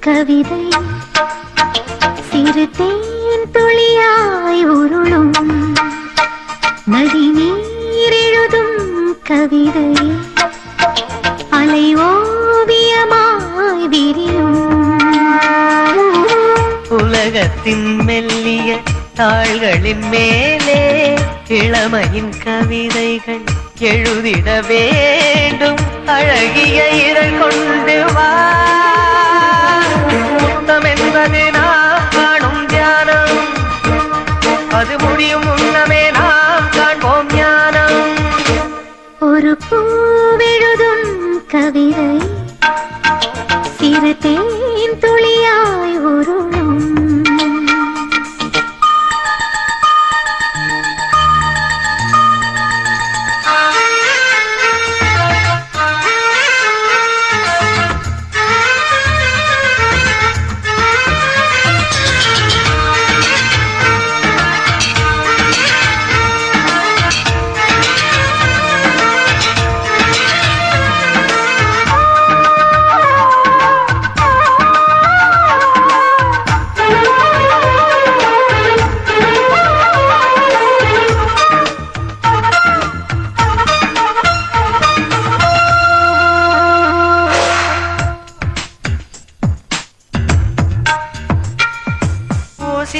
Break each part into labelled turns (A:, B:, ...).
A: கவிதை சிறு தேன் துளியாய் உருளும் நதி நீர் எழுதும் கவிதை அலை ஓவியமாய் விரியும்
B: உலகத்தின் மெல்லிய தாள்களின் மேலே இளமையின் கவிதைகள் எழுதிட வேண்டும் அழகிய இதழ் கொண்டு வா முத்தம் என்பது நாம் காணும் தியானம் அது முடியும் முன்னமே நாம் காண்போம் ஞானம்
A: ஒரு பூவெழுதும் கவிதை சிறு தேன் துளியாய் உருளும்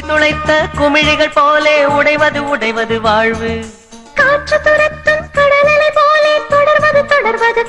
B: துளைத்த குமிழிகள் போலே உடைவது உடைவது வாழ்வு
A: காற்று துரத்தும் கடலை போலே தொடர்வது தொடர்வது